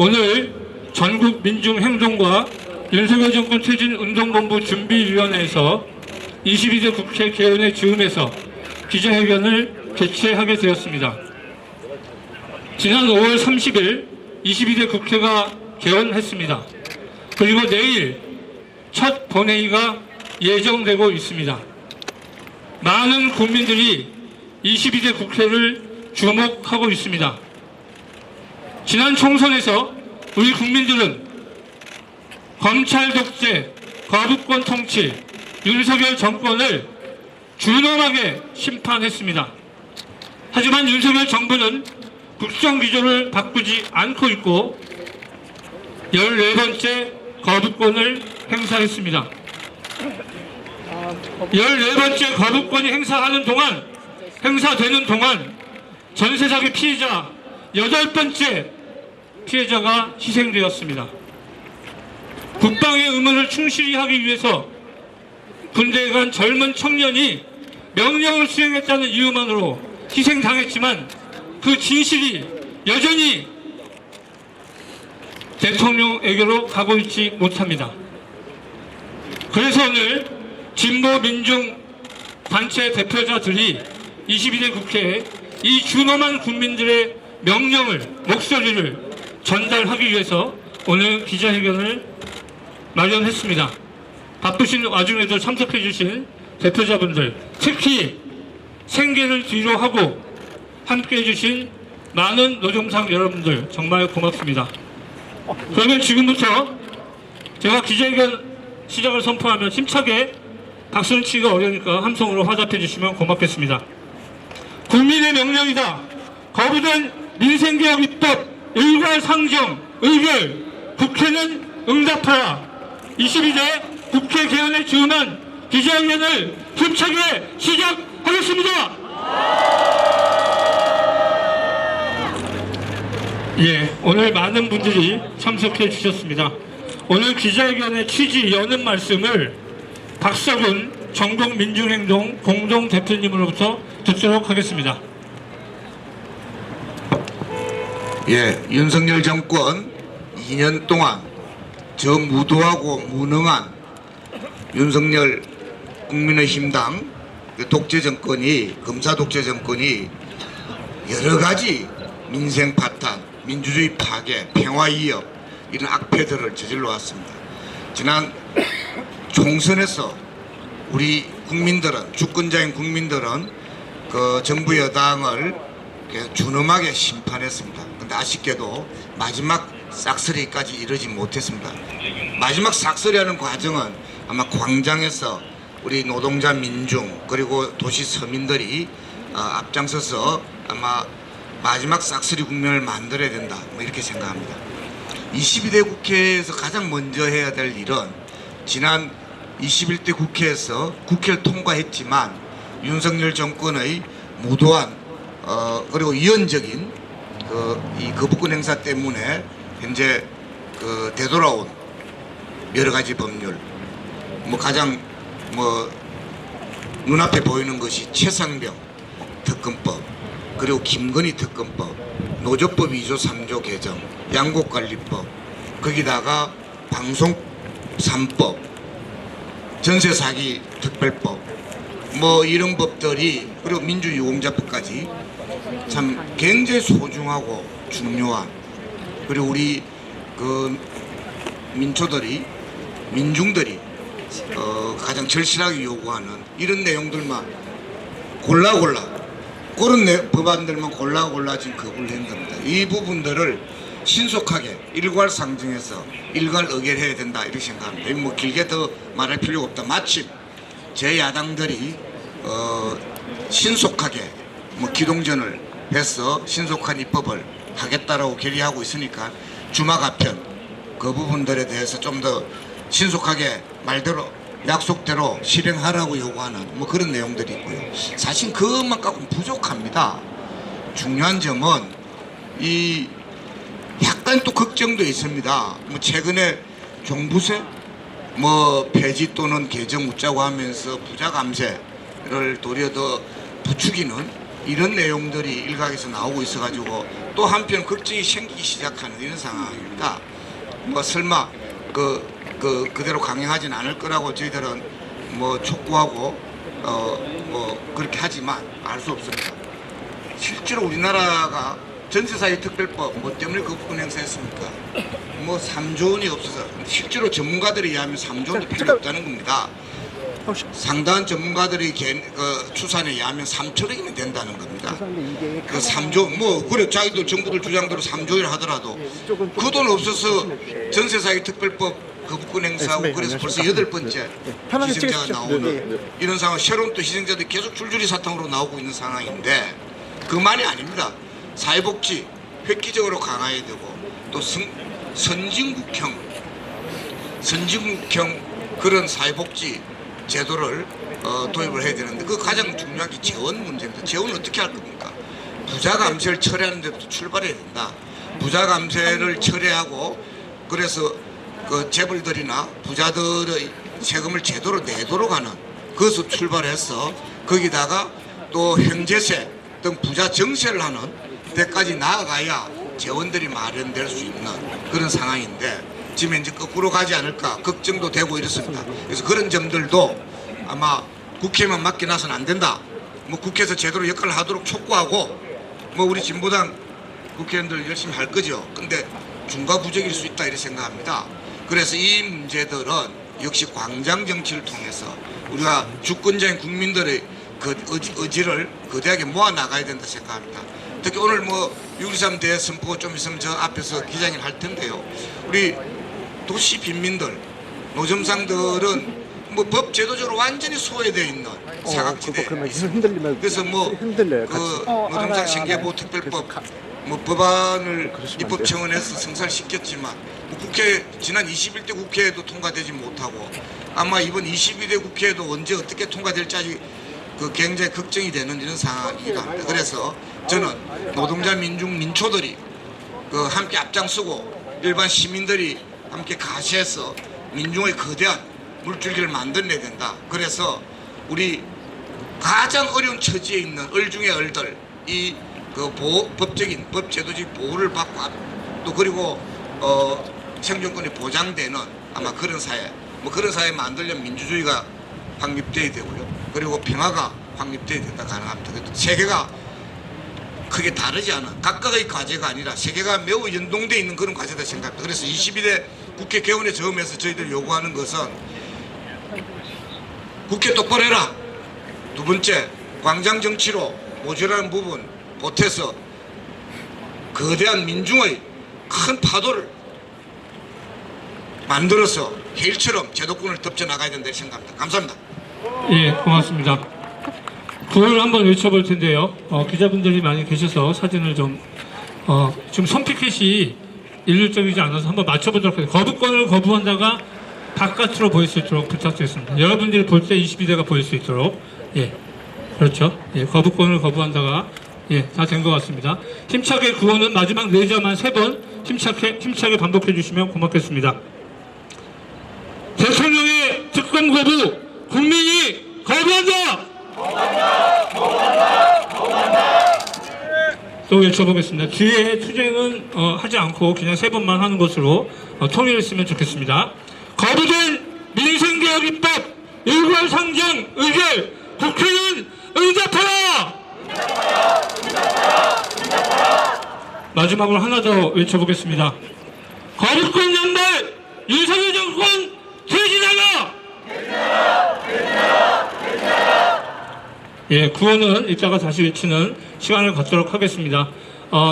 오늘 전국 민중행동과 윤석열 정권 퇴진 운동본부 준비위원회에서 22대 국회 개원의 즈음에서 기자회견을 개최하게 되었습니다. 지난 5월 30일 22대 국회가 개원했습니다. 그리고 내일 첫 본회의가 예정되고 있습니다. 많은 국민들이 22대 국회를 주목하고 있습니다. 지난 총선에서 우리 국민들은 검찰 독재, 거부권 통치, 윤석열 정권을 준엄하게 심판했습니다. 하지만 윤석열 정부는 국정기조를 바꾸지 않고 있고 14번째 거부권을 행사했습니다. 14번째 거부권이 행사되는 동안 전세사기 피해자 8번째 피해자가 희생되었습니다. 국방의 의무를 충실히 하기 위해서 군대에 간 젊은 청년이 명령을 수행했다는 이유만으로 희생당했지만 그 진실이 여전히 대통령에게로 가고 있지 못합니다. 그래서 오늘 진보 민중 단체 대표자들이 22대 국회에 이 준엄한 국민들의 목소리를 전달하기 위해서 오늘 기자회견을 마련했습니다. 바쁘신 와중에도 참석해 주신 대표자분들, 특히 생계를 뒤로 하고 함께해 주신 많은 노동상 여러분들 정말 고맙습니다. 그러면 지금부터 제가 기자회견 시작을 선포하면 힘차게 박수를 치기가 어려우니까 함성으로 화답해 주시면 고맙겠습니다. 국민의 명령이다. 거부된 민생개혁 입법 일괄상정 의결 국회는 응답하라. 22대 국회 개원에 즈음한 기자회견을 힘차게 시작하겠습니다. 예, 오늘 많은 분들이 참석해 주셨습니다. 오늘 기자회견의 취지 여는 말씀을 박석훈 전국민중행동 공동대표님으로부터 듣도록 하겠습니다. 예, 윤석열 정권 2년 동안 저 무도하고 무능한 윤석열 국민의힘당 독재 정권이, 검사 독재 정권이 여러 가지 민생 파탄, 민주주의 파괴, 평화 위협 이런 악패들을 저질러 왔습니다. 지난 총선에서 우리 국민들은, 주권자인 국민들은 그 정부 여당을 준엄하게 심판했습니다. 근데 아쉽게도 마지막 싹쓸이까지 이르지 못했습니다. 마지막 싹쓸이하는 과정은 아마 광장에서 우리 노동자 민중 그리고 도시 서민들이 앞장서서 아마 마지막 싹쓸이 국면을 만들어야 된다, 뭐 이렇게 생각합니다. 22대 국회에서 가장 먼저 해야 될 일은 지난 21대 국회에서 국회를 통과했지만 윤석열 정권의 무도한 그리고 위헌적인 이 거부권 행사 때문에 현재 되돌아온 여러 가지 법률, 뭐 가장 눈앞에 보이는 것이 최상병 특검법, 그리고 김건희 특검법, 노조법 2조 3조 개정, 양곡관리법, 거기다가 방송 3법, 전세사기 특별법, 뭐 이런 법들이, 그리고 민주유공자법까지 참 굉장히 소중하고 중요한, 그리고 우리 민중들이 가장 절실하게 요구하는 이런 내용들만 그런 법안들만 골라 지금 거부를 한 겁니다. 이 부분들을 신속하게 일괄상정해서 일괄 의결해야 된다, 이렇게 생각합니다. 뭐 길게 더 말할 필요가 없다. 마침 제 야당들이 신속하게 기동전을 해서 신속한 입법을 하겠다라고 결의하고 있으니까 주마가편 그 부분들에 대해서 좀 더 신속하게 말대로 약속대로 실행하라고 요구하는 뭐 그런 내용들이 있고요. 사실 그것만 갖고는 부족합니다. 중요한 점은 이 약간 또 걱정도 있습니다. 뭐 최근에 종부세 폐지 또는 개정 묻자고 하면서 부자 감세를 도리어 더 부추기는 이런 내용들이 일각에서 나오고 있어가지고 또 한편 걱정이 생기기 시작하는 이런 상황입니다. 뭐 설마 그대로 강행하진 않을 거라고 저희들은 뭐 촉구하고 뭐 그렇게 하지만 알 수 없습니다. 실제로 우리나라가 전세사유특별법 뭐 때문에 거부권 행사했습니까? 뭐 3조 원이 없어서 실제로 전문가들에 의하면 3조 원도 필요 없다는 겁니다. 상당한 전문가들이 추산에 의하면 3천억이면 된다는 겁니다. 그 3조 뭐 그래 자기들 정부들 주장대로 3조를 하더라도 그 돈 없어서 전세사유특별법 거부권 행사하고 그래서 벌써 8번째 희생자가 나오는 이런 상황. 새로운 또 희생자들이 계속 줄줄이 사탕으로 나오고 있는 상황인데 그만이 아닙니다. 사회복지 획기적으로 강화해야 되고 또 선진국형 그런 사회복지 제도를 도입을 해야 되는데 그 가장 중요한 게 재원 문제입니다. 재원은 어떻게 할 겁니까? 부자 감세를 처리하는 데부터 출발해야 된다. 부자 감세를 처리하고 그래서 그 재벌들이나 부자들의 세금을 제대로 내도록 하는 그것을 출발해서 거기다가 또 형제세 등 부자 정세를 하는 데까지 나아가야 재원들이 마련될 수 있는 그런 상황인데 지금 이제 거꾸로 가지 않을까 걱정도 되고 이렇습니다. 그래서 그런 점들도 아마 국회만 맡겨놔서는 안 된다. 뭐 국회에서 제대로 역할을 하도록 촉구하고 뭐 우리 진보당 국회의원들 열심히 할 거죠. 근데 중과부적일 수 있다 이렇게 생각합니다. 그래서 이 문제들은 역시 광장 정치를 통해서 우리가 주권자인 국민들의 그 의지를 거대하게 모아 나가야 된다 생각합니다. 특히 오늘 뭐 6.23 대선포 좀 있으면 저 앞에서 기자님 할 텐데요. 우리 도시 빈민들, 노점상들은 뭐 법 제도적으로 완전히 소외되어 있는 사각지대. 그래서 뭐 그 노점상 신계보 특별법 뭐 법안을 입법 청원해서 성사시켰지만 뭐 국회 지난 21대 국회에도 통과되지 못하고 아마 이번 22대 국회에도 언제 어떻게 통과될지 아직 그 굉장히 걱정이 되는 이런 상황이기도 합니다. 그래서 저는 노동자 민초들이 그 함께 앞장서고 일반 시민들이 함께 가시해서 민중의 거대한 물줄기를 만들어내야 된다. 그래서 우리 가장 어려운 처지에 있는 얼 중의 얼들 이 그 법적인 법제도적 보호를 받고 또 그리고 생존권이 보장되는 아마 그런 사회 뭐 그런 사회 만들려면 민주주의가 확립돼야 되고요. 그리고 평화가 확립돼야 된다 가능합니다. 세계가 크게 다르지 않은 각각의 과제가 아니라 세계가 매우 연동되어 있는 그런 과제다 생각합니다. 그래서 22대 국회 개원에 저음해서 저희들 요구하는 것은 국회 똑바로 해라. 두 번째 광장 정치로 모자라는 부분 보태서 거대한 민중의 큰 파도를 만들어서 해일처럼 제도권을 덮쳐나가야 된다 생각합니다. 감사합니다. 예, 고맙습니다. 구호를 한번 외쳐볼 텐데요. 기자분들이 많이 계셔서 사진을 좀 지금 선피켓이 일률적이지 않아서 한번 맞춰보도록 하겠습니다. 거부권을 거부한다가 바깥으로 보일 수 있도록 부탁드리겠습니다. 여러분들이 볼 때 22대가 보일 수 있도록. 예, 그렇죠. 예, 거부권을 거부한다가 예, 다 된 것 같습니다. 힘차게 구호는 마지막 4자만 3번 힘차게 반복해 주시면 고맙겠습니다. 대통령의 특검 거부 국민이 거부한다. 또 외쳐보겠습니다. 뒤에 투쟁은 하지 않고 그냥 3번만 하는 것으로 통일했으면 좋겠습니다. 거부된 민생개혁 입법 일괄 상정 의결 국회는 응답하라. 마지막으로 하나 더 외쳐보겠습니다. 거부권 양발 윤석열 정권 퇴진하라. 예, 구호는 이따가 다시 외치는 시간을 갖도록 하겠습니다.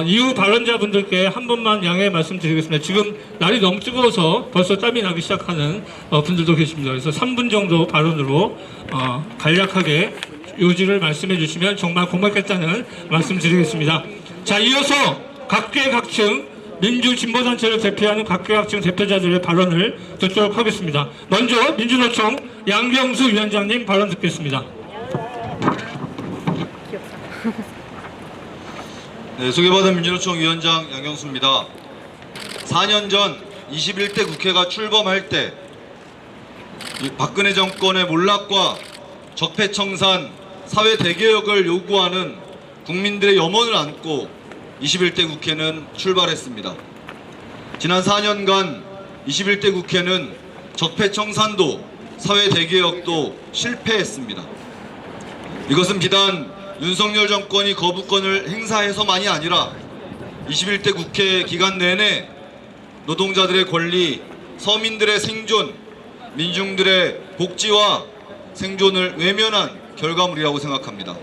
이후 발언자분들께 한 번만 양해 말씀드리겠습니다. 지금 날이 너무 뜨거워서 벌써 땀이 나기 시작하는 분들도 계십니다. 그래서 3분 정도 발언으로 간략하게 요지를 말씀해 주시면 정말 고맙겠다는 말씀드리겠습니다. 자, 이어서 각계각층 민주진보단체를 대표하는 각계각층 대표자들의 발언을 듣도록 하겠습니다. 먼저 민주노총 양경수 위원장님 발언 듣겠습니다. 네, 소개받은 민주노총 위원장 양경수입니다. 4년 전 21대 국회가 출범할 때 박근혜 정권의 몰락과 적폐청산, 사회 대개혁을 요구하는 국민들의 염원을 안고 21대 국회는 출발했습니다. 지난 4년간 21대 국회는 적폐청산도 사회 대개혁도 실패했습니다. 이것은 비단 윤석열 정권이 거부권을 행사해서만이 아니라 21대 국회 기간 내내 노동자들의 권리, 서민들의 생존, 민중들의 복지와 생존을 외면한 결과물이라고 생각합니다.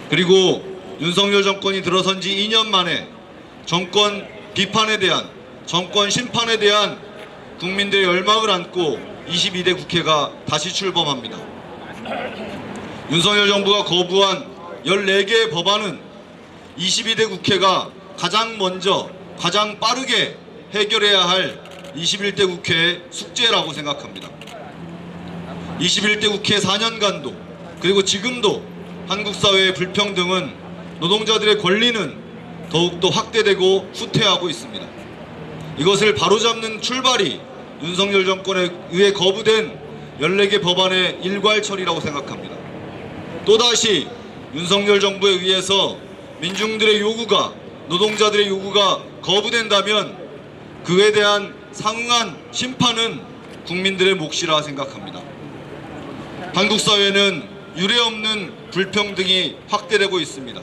그리고 윤석열 정권이 들어선 지 2년 만에 정권 비판에 대한, 정권 심판에 대한 국민들의 열망을 안고 22대 국회가 다시 출범합니다. 윤석열 정부가 거부한 14개의 법안은 22대 국회가 가장 먼저, 가장 빠르게 해결해야 할 21대 국회의 숙제라고 생각합니다. 21대 국회 4년간도 그리고 지금도 한국 사회의 불평등은, 노동자들의 권리는 더욱더 확대되고 후퇴하고 있습니다. 이것을 바로잡는 출발이 윤석열 정권에 의해 거부된 14개 법안의 일괄 처리라고 생각합니다. 또다시 윤석열 정부에 의해서 민중들의 요구가, 노동자들의 요구가 거부된다면 그에 대한 상응한 심판은 국민들의 몫이라 생각합니다. 한국 사회는 유례없는 불평등이 확대되고 있습니다.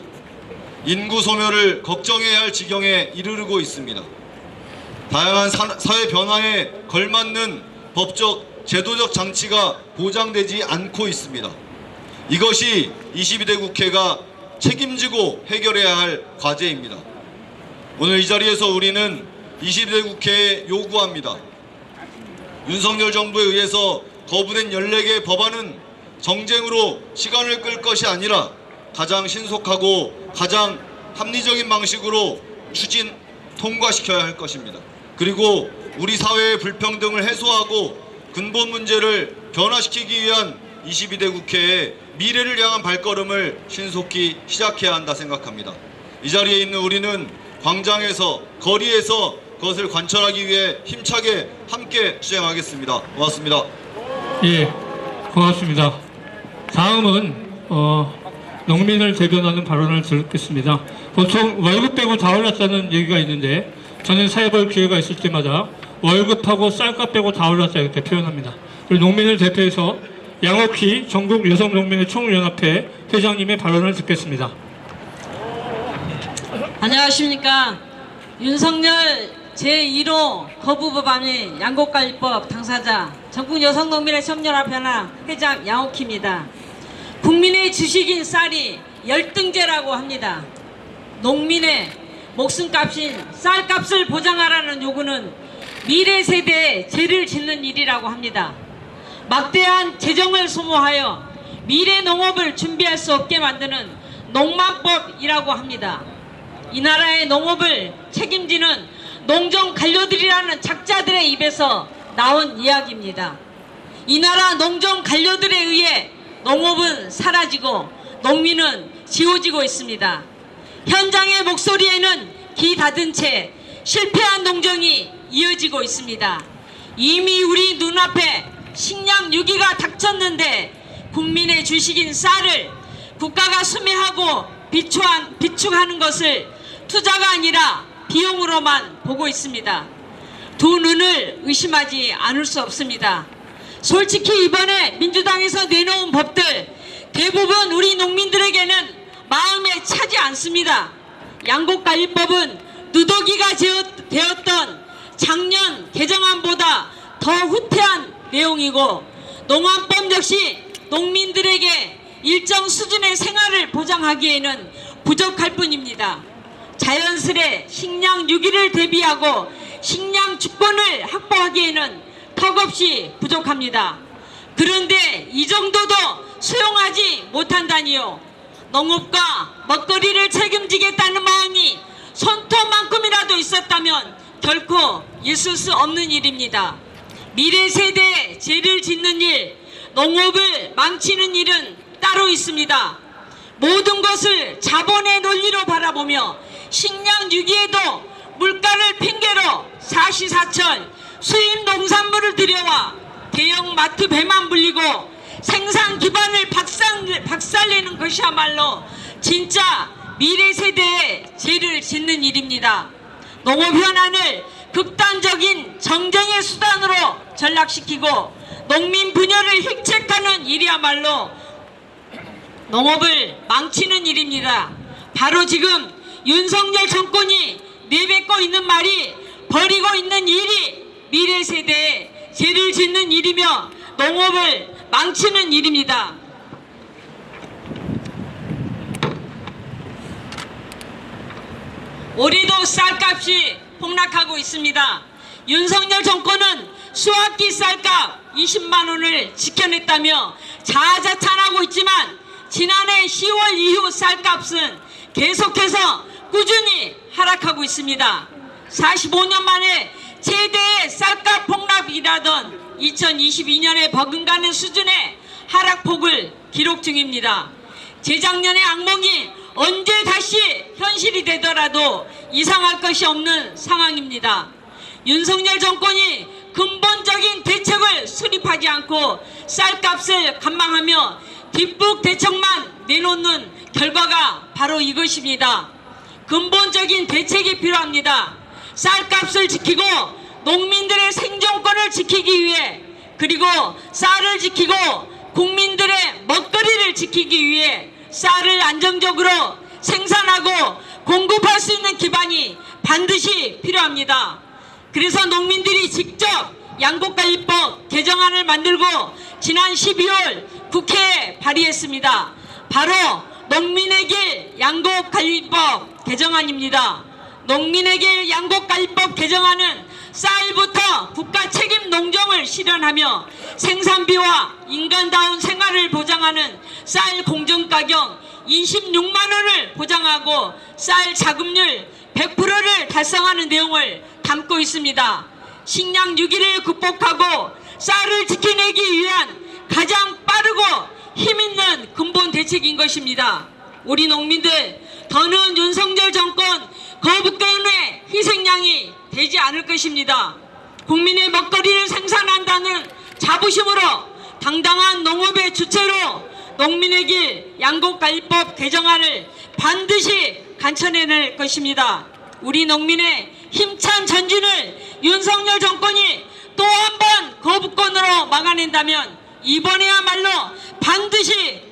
인구 소멸을 걱정해야 할 지경에 이르르고 있습니다. 다양한 사회 변화에 걸맞는 법적, 제도적 장치가 보장되지 않고 있습니다. 이것이 22대 국회가 책임지고 해결해야 할 과제입니다. 오늘 이 자리에서 우리는 22대 국회에 요구합니다. 윤석열 정부에 의해서 거부된 14개의 법안은 정쟁으로 시간을 끌 것이 아니라 가장 신속하고 가장 합리적인 방식으로 추진, 통과시켜야 할 것입니다. 그리고 우리 사회의 불평등을 해소하고 근본 문제를 변화시키기 위한 22대 국회의 미래를 향한 발걸음을 신속히 시작해야 한다 생각합니다. 이 자리에 있는 우리는 광장에서, 거리에서 그것을 관철하기 위해 힘차게 함께 투쟁하겠습니다. 고맙습니다. 예, 고맙습니다. 다음은 농민을 대변하는 발언을 듣겠습니다. 보통 월급 빼고 다 올랐다는 얘기가 있는데 저는 사회볼 기회가 있을 때마다 월급하고 쌀값 빼고 다 올랐다 이렇게 표현합니다. 그리고 농민을 대표해서 양옥희 전국 여성농민의 총연합회 회장님의 발언을 듣겠습니다. 안녕하십니까. 윤석열 제1호 거부법안의 양곡관리법 당사자 전국 여성농민의 총연합회 회장 양옥희입니다. 국민의 주식인 쌀이 열등제라고 합니다. 농민의 목숨값인 쌀값을 보장하라는 요구는 미래 세대에 죄를 짓는 일이라고 합니다. 막대한 재정을 소모하여 미래 농업을 준비할 수 없게 만드는 농만법이라고 합니다. 이 나라의 농업을 책임지는 농정 관료들이라는 작자들의 입에서 나온 이야기입니다. 이 나라 농정 관료들에 의해 농업은 사라지고 농민은 지워지고 있습니다. 현장의 목소리에는 귀 닫은 채 실패한 농정이 이어지고 있습니다. 이미 우리 눈앞에 식량 위기가 닥쳤는데 국민의 주식인 쌀을 국가가 수매하고 비축하는 것을 투자가 아니라 비용으로만 보고 있습니다. 두 눈을 의심하지 않을 수 없습니다. 솔직히 이번에 민주당에서 내놓은 법들 대부분 우리 농민들에게는 마음에 차지 않습니다. 양곡관리법은 누더기가 되었던 작년 개정안보다 더 후퇴한 내용이고, 농안법 역시 농민들에게 일정 수준의 생활을 보장하기에는 부족할 뿐입니다. 자연스레 식량 위기를 대비하고 식량 주권을 확보하기에는 턱없이 부족합니다. 그런데 이 정도도 수용하지 못한다니요. 농업과 먹거리를 책임지겠다는 마음이 손톱만큼이라도 있었다면 결코 있을 수 없는 일입니다. 미래 세대에 죄를 짓는 일, 농업을 망치는 일은 따로 있습니다. 모든 것을 자본의 논리로 바라보며 식량 위기에도 물가를 핑계로 사시사철 수입 농산물을 들여와 대형 마트 배만 불리고 생산 기반을 박살내는 것이야말로 진짜 미래 세대에 죄를 짓는 일입니다. 농업 현안을 극단적인 정쟁의 수단으로 전락시키고 농민 분열을 획책하는 일이야말로 농업을 망치는 일입니다. 바로 지금 윤석열 정권이 내뱉고 있는 말이, 벌이고 있는 일이 미래 세대에 죄를 짓는 일이며 농업을 망치는 일입니다. 올해도 쌀값이 폭락하고 있습니다. 윤석열 정권은 수학기 쌀값 20만 원을 지켜냈다며 자아자찬하고 있지만 지난해 10월 이후 쌀값은 계속해서 꾸준히 하락하고 있습니다. 45년 만에 최대의 쌀값 폭락이라던 2022년에 버금가는 수준의 하락폭을 기록 중입니다. 재작년의 악몽이 언제 다시 현실이 되더라도 이상할 것이 없는 상황입니다. 윤석열 정권이 근본적인 대책을 수립하지 않고 쌀값을 감망하며 뒷북 대책만 내놓는 결과가 바로 이것입니다. 근본적인 대책이 필요합니다. 쌀값을 지키고 농민들의 생존권을 지키기 위해, 그리고 쌀을 지키고 국민들의 먹거리를 지키기 위해 쌀을 안정적으로 생산하고 공급할 수 있는 기반이 반드시 필요합니다. 그래서 농민들이 직접 양곡관리법 개정안을 만들고 지난 12월 국회에 발의했습니다. 바로 농민의 길 양곡관리법 개정안입니다. 농민의 길 양곡관리법 개정안은 쌀부터 국가 책임 농정을 실현하며 생산비와 인간다운 생활을 보장하는 쌀 공정가격 26만 원을 보장하고 쌀 자급률 100%를 달성하는 내용을 담고 있습니다. 식량 위기를 극복하고 쌀을 지켜내기 위한 가장 빠르고 힘있는 근본 대책인 것입니다. 우리 농민들 더는 윤석열 정권 거부권의 희생양이 되지 않을 것입니다. 국민의 먹거리를 생산한다는 자부심으로 당당한 농업의 주체로 농민의 길 양곡관리법 개정안을 반드시 간천해낼 것입니다. 우리 농민의 힘찬 전진을 윤석열 정권이 또 한 번 거부권으로 막아낸다면 이번에야말로 반드시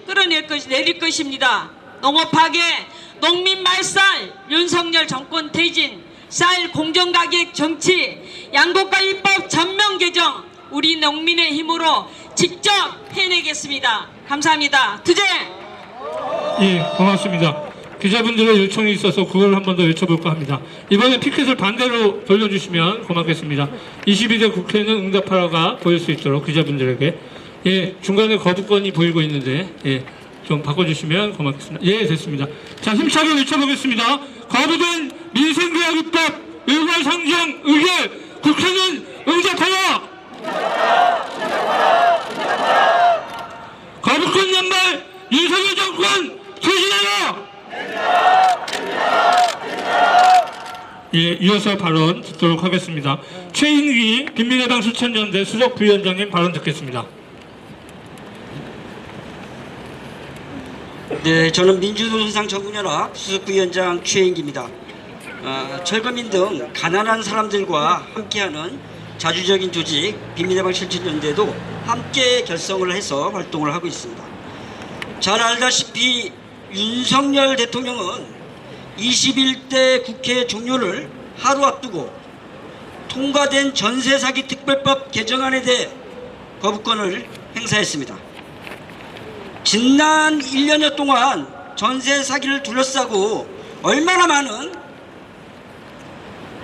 내릴 것입니다. 농업 파괴, 농민 말살, 윤석열 정권 퇴진, 쌀 공정가격 정치, 양곡관리법 전면 개정, 우리 농민의 힘으로 직접 해내겠습니다. 감사합니다. 투쟁! 예, 고맙습니다. 기자분들의 요청이 있어서 그걸 한 번 더 여쭤볼까 합니다. 이번에 피켓을 반대로 돌려주시면 고맙겠습니다. 22대 국회는 응답하라가 보일 수 있도록 기자분들에게. 예, 중간에 거부권이 보이고 있는데, 예, 좀 바꿔주시면 고맙겠습니다. 예, 됐습니다. 자, 힘차게 외쳐보겠습니다. 거부된 민생개혁입법 일괄상정 의결, 국회는 응답하라! 거부권 연말 윤석열 정권 퇴진하라! 예, 이어서 발언 듣도록 하겠습니다. 최인기 빈민해당 실천연대 수석 부위원장님 발언 듣겠습니다. 네, 저는 민주노동상정군연합 수석부위원장 최인기입니다. 철거민 등 가난한 사람들과 함께하는 자주적인 조직 빈민해방 실천연대도 함께 결성을 해서 활동을 하고 있습니다. 잘 알다시피 윤석열 대통령은 21대 국회 종료를 하루 앞두고 통과된 전세사기 특별법 개정안에 대해 거부권을 행사했습니다. 지난 1년여 동안 전세 사기를 둘러싸고 얼마나 많은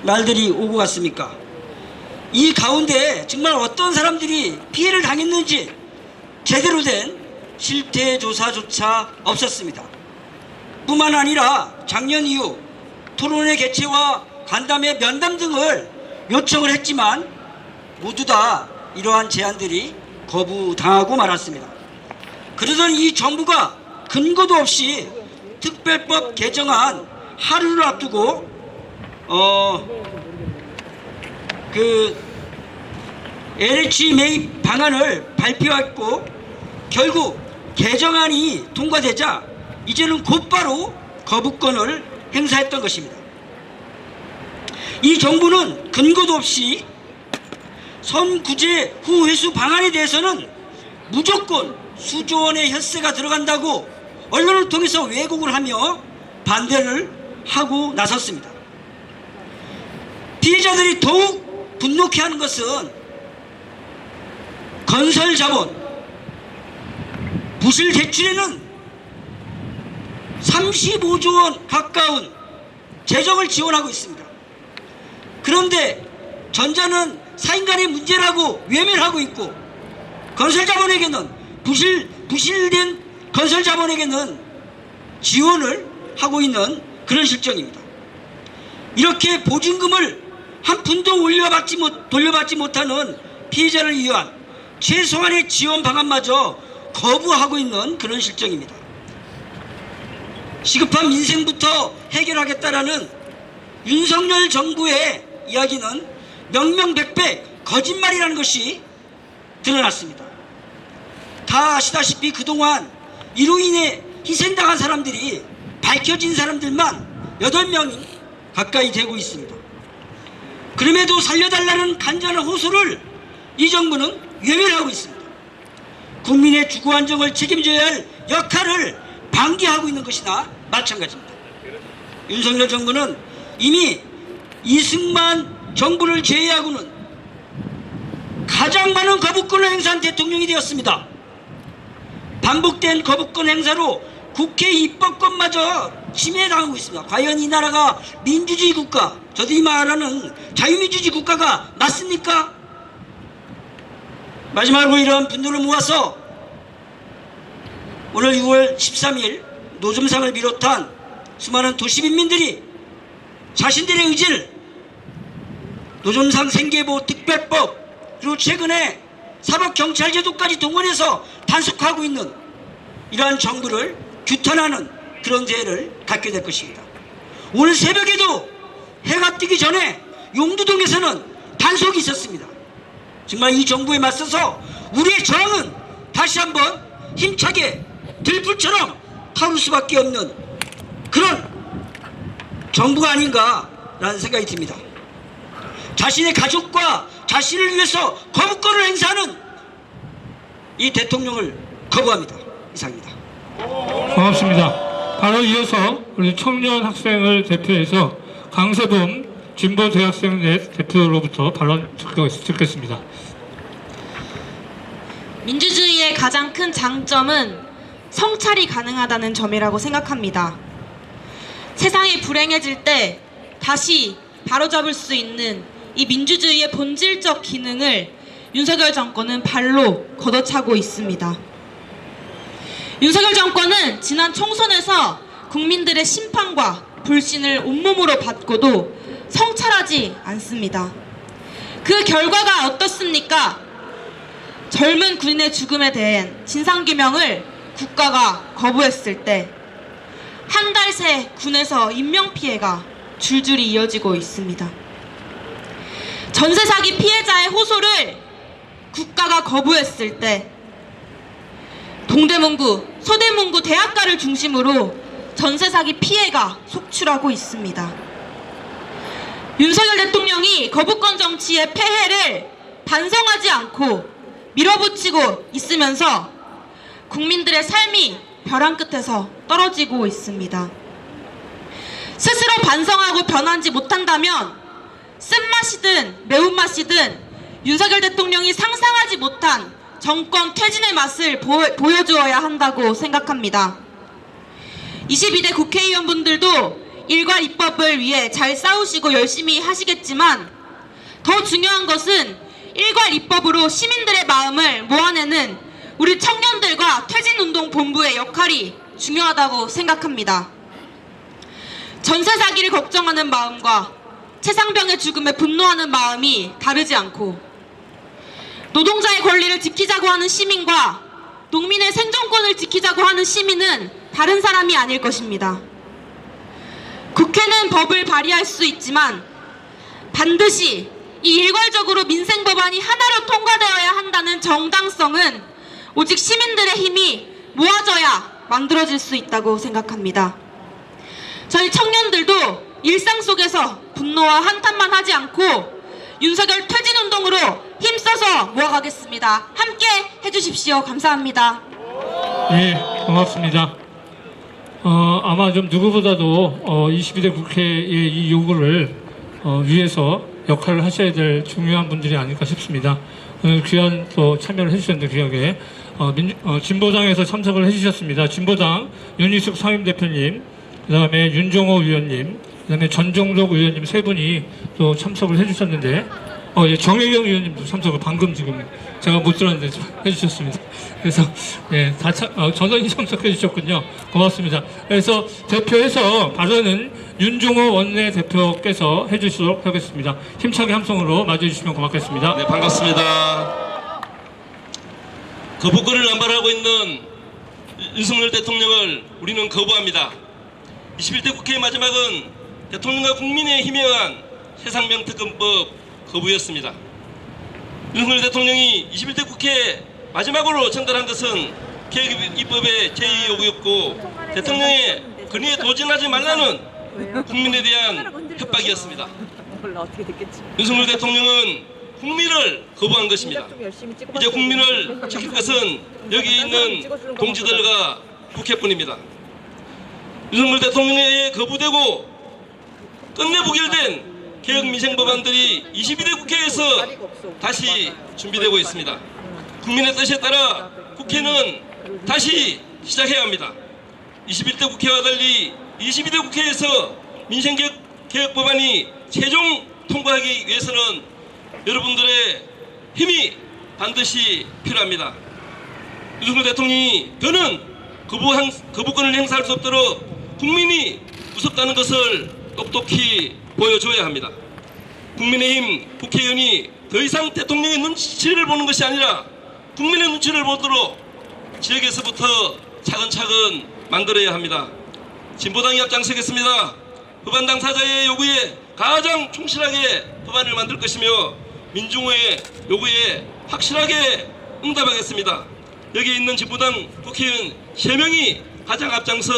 말들이 오고 갔습니까? 이 가운데 정말 어떤 사람들이 피해를 당했는지 제대로 된 실태 조사조차 없었습니다. 뿐만 아니라 작년 이후 토론회 개최와 간담회 면담 등을 요청을 했지만 모두 다 이러한 제안들이 거부당하고 말았습니다. 그러던 이 정부가 근거도 없이 특별법 개정안 하루를 앞두고 LH 매입 방안을 발표했고 결국 개정안이 통과되자 이제는 곧바로 거부권을 행사했던 것입니다. 이 정부는 근거도 없이 선구제 후 회수 방안에 대해서는 무조건 수조 원의 혈세가 들어간다고 언론을 통해서 왜곡을 하며 반대를 하고 나섰습니다. 피해자들이 더욱 분노케 하는 것은 건설자본 부실 대출에는 35조 원 가까운 재정을 지원하고 있습니다. 그런데 전자는 사인간의 문제라고 외면하고 있고 건설자본에게는 부실된 건설자본에게는 지원을 하고 있는 그런 실정입니다. 이렇게 보증금을 한 푼도 돌려받지 못하는 피해자를 위한 최소한의 지원 방안마저 거부하고 있는 그런 실정입니다. 시급한 민생부터 해결하겠다라는 윤석열 정부의 이야기는 명명백백 거짓말이라는 것이 드러났습니다. 다 아시다시피 그동안 이로 인해 희생당한 사람들이 밝혀진 사람들만 8명이 가까이 되고 있습니다. 그럼에도 살려달라는 간절한 호소를 이 정부는 외면하고 있습니다. 국민의 주거 안정을 책임져야 할 역할을 방기하고 있는 것이나 마찬가지입니다. 윤석열 정부는 이미 이승만 정부를 제외하고는 가장 많은 거부권을 행사한 대통령이 되었습니다. 반복된 거부권 행사로 국회 입법권마저 침해당하고 있습니다. 과연 이 나라가 민주주의 국가, 저들이 말하는 자유민주주의 국가가 맞습니까? 마지막으로 이런 분들을 모아서 오늘 6월 13일 노점상을 비롯한 수많은 도시민들이 자신들의 의지를 노점상 생계보호 특별법 그리고 최근에 사법경찰제도까지 동원해서 단속하고 있는 이러한 정부를 규탄하는 그런 대회를 갖게 될 것입니다. 오늘 새벽에도 해가 뜨기 전에 용두동에서는 단속이 있었습니다. 정말 이 정부에 맞서서 우리의 저항은 다시 한번 힘차게 들불처럼 타오를 수밖에 없는 그런 정부가 아닌가라는 생각이 듭니다. 자신의 가족과 자신을 위해서 거부권을 행사하는 이 대통령을 거부합니다. 이상입니다. 고맙습니다. 바로 이어서 우리 청년 학생을 대표해서 강세범 진보대학생회 대표로부터 발언 듣겠습니다. 민주주의의 가장 큰 장점은 성찰이 가능하다는 점이라고 생각합니다. 세상이 불행해질 때 다시 바로잡을 수 있는 이 민주주의의 본질적 기능을 윤석열 정권은 발로 걷어차고 있습니다. 윤석열 정권은 지난 총선에서 국민들의 심판과 불신을 온몸으로 받고도 성찰하지 않습니다. 그 결과가 어떻습니까? 젊은 군인의 죽음에 대한 진상규명을 국가가 거부했을 때 한 달 새 군에서 인명피해가 줄줄이 이어지고 있습니다. 전세 사기 피해자의 호소를 국가가 거부했을 때 동대문구, 서대문구 대학가를 중심으로 전세 사기 피해가 속출하고 있습니다. 윤석열 대통령이 거부권 정치의 폐해를 반성하지 않고 밀어붙이고 있으면서 국민들의 삶이 벼랑 끝에서 떨어지고 있습니다. 스스로 반성하고 변하지 못한다면 쓴맛이든 매운맛이든 윤석열 대통령이 상상하지 못한 정권 퇴진의 맛을 보여주어야 한다고 생각합니다. 22대 국회의원분들도 일괄 입법을 위해 잘 싸우시고 열심히 하시겠지만 더 중요한 것은 일괄 입법으로 시민들의 마음을 모아내는 우리 청년들과 퇴진운동본부의 역할이 중요하다고 생각합니다. 전세 사기를 걱정하는 마음과 최상병의 죽음에 분노하는 마음이 다르지 않고 노동자의 권리를 지키자고 하는 시민과 농민의 생존권을 지키자고 하는 시민은 다른 사람이 아닐 것입니다. 국회는 법을 발의할 수 있지만 반드시 이 일괄적으로 민생 법안이 하나로 통과되어야 한다는 정당성은 오직 시민들의 힘이 모아져야 만들어질 수 있다고 생각합니다. 저희 청년들도 일상 속에서 분노와 한탄만 하지 않고 윤석열 퇴진운동으로 힘써서 모아가겠습니다. 함께 해주십시오. 감사합니다. 예, 고맙습니다. 아마 좀 누구보다도 22대 국회의 이 요구를 위해서 역할을 하셔야 될 중요한 분들이 아닐까 싶습니다. 오늘 귀한 또 참여를 해주셨는데 귀하게 진보당에서 참석을 해주셨습니다. 진보당 윤희숙 상임대표님, 그 다음에 윤종호 의원님, 그 다음에 전종록 의원님 세 분이 또 참석을 해주셨는데 예, 정혜경 의원님도 참석을 방금 지금 제가 못 들었는데 해주셨습니다. 그래서 예, 다 전원이 참석해 주셨군요. 고맙습니다. 그래서 대표해서 발언은 윤종호 원내대표께서 해주시도록 하겠습니다. 힘차게 함성으로 맞이해 주시면 고맙겠습니다. 네, 반갑습니다. 거부권을 남발하고 있는 윤석열 대통령을 우리는 거부합니다. 21대 국회의 마지막은 대통령과 국민의 힘에 의한 세상명특검법 거부였습니다. 윤석열 대통령이 21대 국회에 마지막으로 전달한 것은 개혁 입법의 제2 요구였고 대통령의 건의에 도전하지 말라는 국민에 대한 협박이었습니다. 윤석열 대통령은 국민을 거부한 것입니다. 이제 국민을 지킬 것은 여기 있는 동지들과 국회뿐입니다. 윤석열 대통령에 의해 거부되고 끝내 부결된 개혁 민생 법안들이 22대 국회에서 다시 준비되고 있습니다. 국민의 뜻에 따라 국회는 다시 시작해야 합니다. 21대 국회와 달리 22대 국회에서 민생개혁 법안이 최종 통과하기 위해서는 여러분들의 힘이 반드시 필요합니다. 윤석열 대통령이 더는 거부권을 행사할 수 없도록 국민이 무섭다는 것을 똑똑히 보여줘야 합니다. 국민의힘 국회의원이 더 이상 대통령의 눈치를 보는 것이 아니라 국민의 눈치를 보도록 지역에서부터 차근차근 만들어야 합니다. 진보당이 앞장서겠습니다. 법안 당사자의 요구에 가장 충실하게 법안을 만들 것이며 민중의 요구에 확실하게 응답하겠습니다. 여기 있는 진보당 국회의원 3명이 가장 앞장서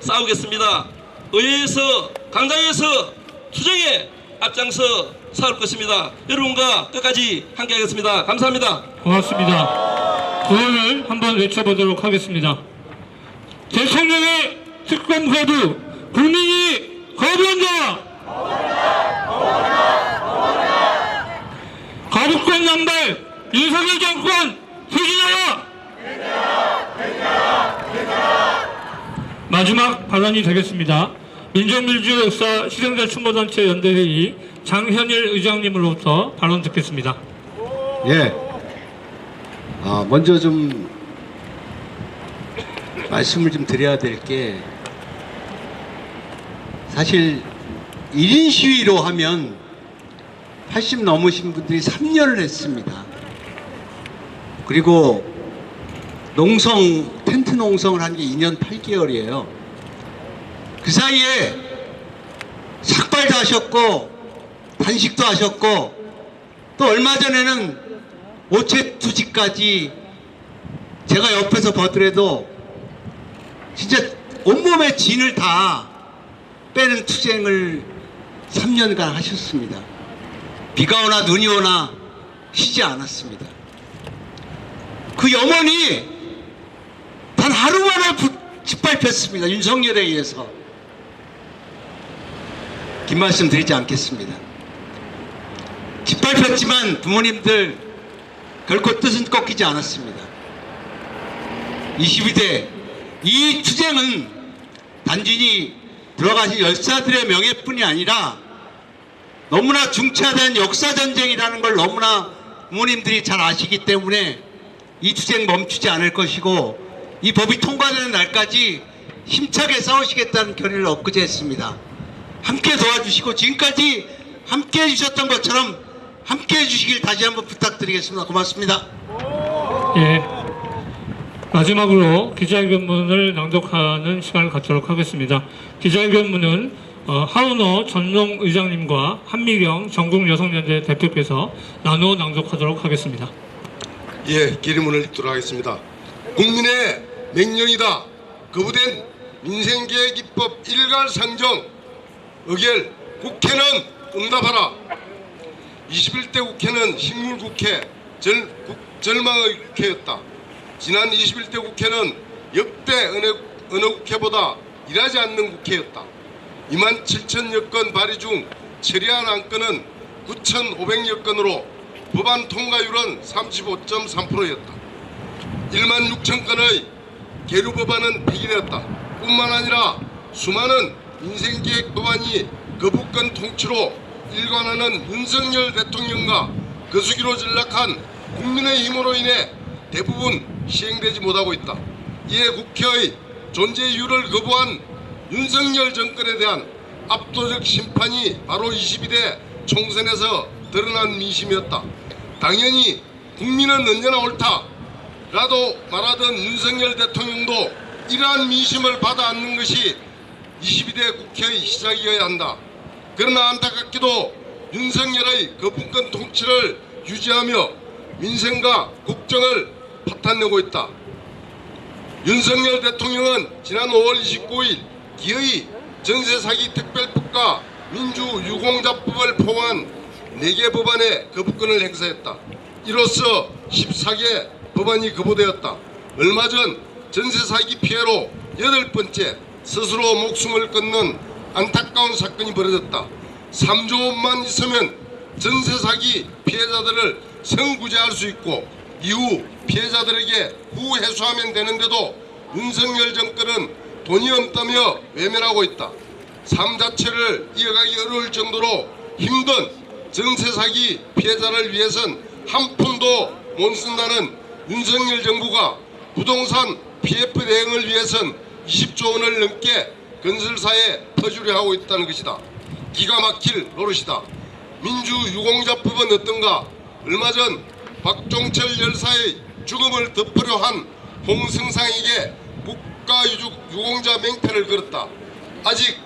싸우겠습니다. 의회에서 강당에서 투쟁에 앞장서 싸울 것입니다. 여러분과 끝까지 함께하겠습니다. 감사합니다. 고맙습니다. 구호를 한번 외쳐보도록 하겠습니다. 대통령의 특검 거부, 국민이 거부한다! 거부권 남발, 윤석열 정권 퇴진하라! 마지막 발언이 되겠습니다. 민족민주주의 역사 희생자 추모단체 연대회의 장현일 의장님으로부터 발언 듣겠습니다. 예. 먼저 좀 말씀을 좀 드려야 될 게 사실 1인 시위로 하면 80 넘으신 분들이 3년을 했습니다. 그리고 텐트 농성을 한 게 2년 8개월이에요. 그 사이에 삭발도 하셨고 단식도 하셨고 또 얼마 전에는 오체투지까지 제가 옆에서 보더라도 진짜 온몸에 진을 다 빼는 투쟁을 3년간 하셨습니다. 비가 오나 눈이 오나 쉬지 않았습니다. 그 염원이 단 하루 만에 짓밟혔습니다. 윤석열에 의해서. 긴 말씀 드리지 않겠습니다. 짓밟혔지만 부모님들 결코 뜻은 꺾이지 않았습니다. 22대 이 투쟁은 단순히 들어가신 열사들의 명예뿐이 아니라 너무나 중차대한 역사전쟁이라는 걸 너무나 부모님들이 잘 아시기 때문에 이 투쟁 멈추지 않을 것이고 이 법이 통과되는 날까지 힘차게 싸우시겠다는 결의를 엊그제 했습니다. 함께 도와주시고 지금까지 함께 해주셨던 것처럼 함께 해주시길 다시 한번 부탁드리겠습니다. 고맙습니다. 예. 마지막으로 기자회견문을 낭독하는 시간을 갖도록 하겠습니다. 기자회견문은 하은호 전농 의장님과 한미경 전국여성연대 대표께서 나누어 낭독하도록 하겠습니다. 예, 기리문을 읽도록 하겠습니다. 국민의 맹령이다. 거부된 민생계획 입법 일괄 상정 의결 국회는 응답하라. 21대 국회는 식물국회, 절망의 국회였다. 지난 21대 국회는 역대 어느 국회보다 일하지 않는 국회였다. 27,000여 건 발의 중 처리한 안건은 9,500여 건으로 법안 통과율은 35.3%였다. 16,000건의 계류 법안은 폐기되었다. 뿐만 아니라 수많은 민생계획 법안이 거부권 통치로 일관하는 윤석열 대통령과 거수기로 전락한 국민의힘으로 인해 대부분 시행되지 못하고 있다. 이에 국회의 존재 이유를 거부한 윤석열 정권에 대한 압도적 심판이 바로 22대 총선에서 드러난 민심이었다. 당연히 국민은 언제나 옳다라도 말하던 윤석열 대통령도 이러한 민심을 받아 안는 것이 22대 국회의 시작이어야 한다. 그러나 안타깝게도 윤석열의 거부권 통치를 유지하며 민생과 국정을 파탄내고 있다. 윤석열 대통령은 지난 5월 29일 기어이 전세사기 특별법과 민주유공자법을 포함한 4개 법안에 거부권을 행사했다. 이로써 14개 법안이 거부되었다. 얼마 전 전세사기 피해로 8번째 스스로 목숨을 끊는 안타까운 사건이 벌어졌다. 3조 원만 있으면 전세사기 피해자들을 선구제할 수 있고 이후 피해자들에게 후회수하면 되는데도 윤석열 정권은 돈이 없다며 외면하고 있다. 삶 자체를 이어가기 어려울 정도로 힘든 전세사기 피해자를 위해선 한 푼도 못 쓴다는 윤석열 정부가 부동산 PF 대응을 위해선 20조 원을 넘게 건설사에 퍼주려 하고 있다는 것이다. 기가 막힐 노릇이다. 민주유공자법은 어떤가? 얼마 전 박종철 열사의 죽음을 덮으려 한 홍승상에게 국가유공자 맹패를 걸었다. 아직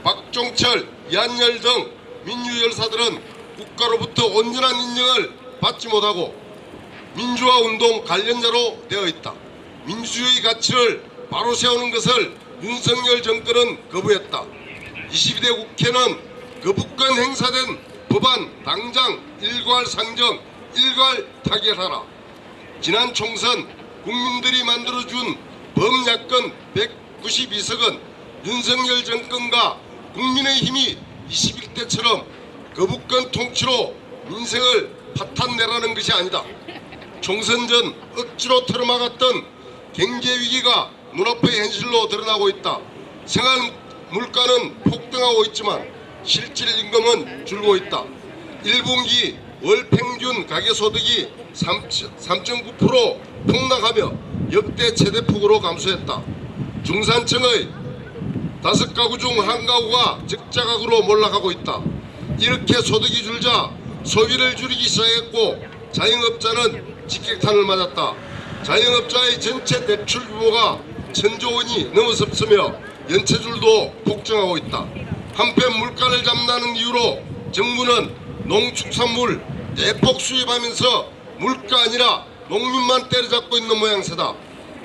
박종철, 이한열 등 민주열사들은 국가로부터 온전한 인정을 받지 못하고 민주화운동 관련자로 되어 있다. 민주주의 가치를 바로 세우는 것을 윤석열 정권은 거부했다. 22대 국회는 거부권 행사된 법안 당장 일괄 상정, 일괄 타결하라. 지난 총선 국민들이 만들어준 범야권 192석은 윤석열 정권과 국민의힘이 21대처럼 거부권 통치로 민생을 파탄내라는 것이 아니다. 총선 전 억지로 털어막았던 경제위기가 눈앞의 현실로 드러나고 있다. 생활 물가는 폭등하고 있지만 실질 임금은 줄고 있다. 1분기 월 평균 가계소득이 3.9% 폭락하며 역대 최대폭으로 감소했다. 중산층의 5가구 중 1가구가 적자각으로 몰락하고 있다. 이렇게 소득이 줄자 소비를 줄이기 시작했고 자영업자는 직격탄을 맞았다. 자영업자의 전체 대출 규모가 1,000조 원이 넘어섰으며 연체줄도 폭증하고 있다. 한편 물가를 잡는다는 이유로 정부는 농축산물 대폭 수입하면서 물가 아니라 농민만 때려잡고 있는 모양새다.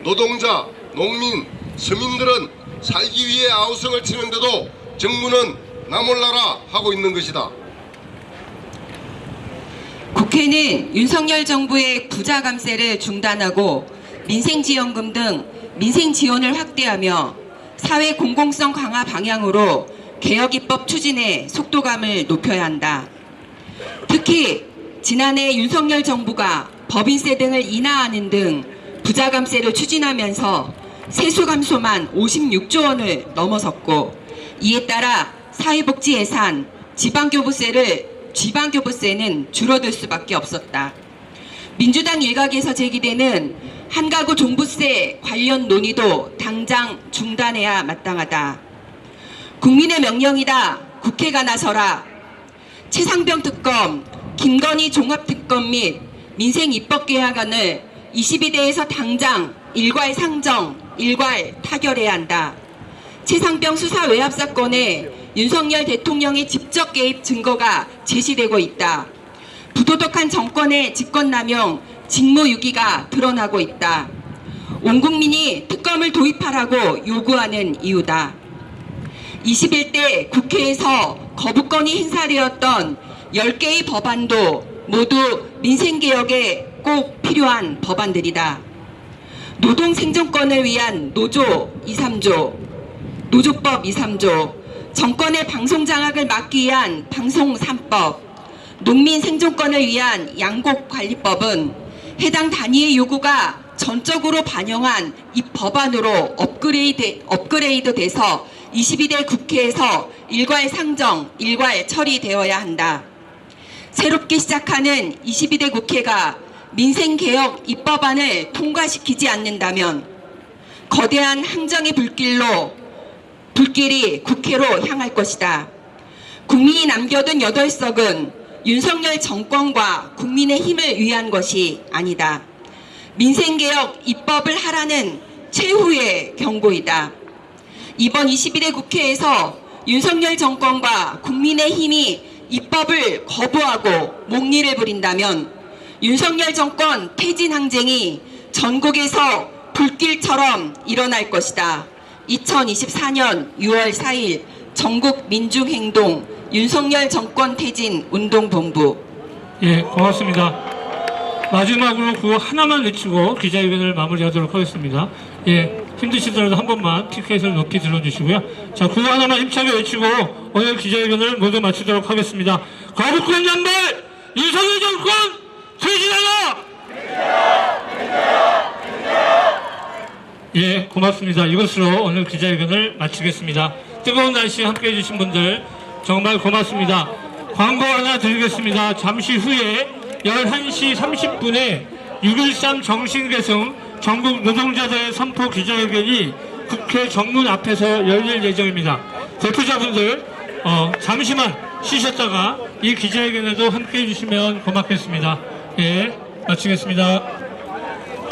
노동자, 농민, 서민들은 살기 위해 아우성을 치는데도 정부는 나 몰라라 하고 있는 것이다. 국회는 윤석열 정부의 부자 감세를 중단하고 민생지원금 등 민생 지원을 확대하며 사회 공공성 강화 방향으로 개혁입법 추진에 속도감을 높여야 한다. 특히 지난해 윤석열 정부가 법인세 등을 인하하는 등 부자 감세를 추진하면서 세수 감소만 56조 원을 넘어섰고 이에 따라 사회복지 예산, 지방교부세는 줄어들 수밖에 없었다. 민주당 일각에서 제기되는 한가구 종부세 관련 논의도 당장 중단해야 마땅하다. 국민의 명령이다. 국회가 나서라. 최상병 특검, 김건희 종합특검 및 민생입법개혁안을 22대에서 당장 일괄 상정, 일괄 타결해야 한다. 최상병 수사 외압 사건에 윤석열 대통령의 직접 개입 증거가 제시되고 있다. 부도덕한 정권의 직권남용, 직무유기가 드러나고 있다. 온 국민이 특검을 도입하라고 요구하는 이유다. 21대 국회에서 거부권이 행사되었던 10개의 법안도 모두 민생개혁에 꼭 필요한 법안들이다. 노동 생존권을 위한 노조 2, 3조, 노조법 2, 3조, 정권의 방송 장악을 막기 위한 방송 3법, 농민 생존권을 위한 양곡관리법은 해당 단위의 요구가 전적으로 반영한 이 법안으로 업그레이드 돼서 22대 국회에서 일괄 상정, 일괄 처리되어야 한다. 새롭게 시작하는 22대 국회가 민생개혁 입법안을 통과시키지 않는다면 거대한 항정의 불길이 국회로 향할 것이다. 국민이 남겨둔 8석은 윤석열 정권과 국민의 힘을 위한 것이 아니다. 민생개혁 입법을 하라는 최후의 경고이다. 이번 21대 국회에서 윤석열 정권과 국민의 힘이 입법을 거부하고 목리를 부린다면 윤석열 정권 퇴진 항쟁이 전국에서 불길처럼 일어날 것이다. 2024년 6월 4일 전국 민중행동 윤석열 정권 퇴진 운동본부. 예, 고맙습니다. 마지막으로 그거 하나만 외치고 기자회견을 마무리하도록 하겠습니다. 예, 힘드시더라도 한 번만 티켓을 높이 들어주시고요. 자, 그거 하나만 힘차게 외치고 오늘 기자회견을 모두 마치도록 하겠습니다. 거부권 양발! 윤석열 정권 퇴진하라! 예, 고맙습니다. 이것으로 오늘 기자회견을 마치겠습니다. 뜨거운 날씨에 함께해 주신 분들 정말 고맙습니다. 광고 하나 드리겠습니다. 잠시 후에 11시 30분에 6.13 정신계승 전국 노동자들의 선포 기자회견이 국회 정문 앞에서 열릴 예정입니다. 대표자분들 잠시만 쉬셨다가 이 기자회견에도 함께해 주시면 고맙겠습니다. 예, 마치겠습니다.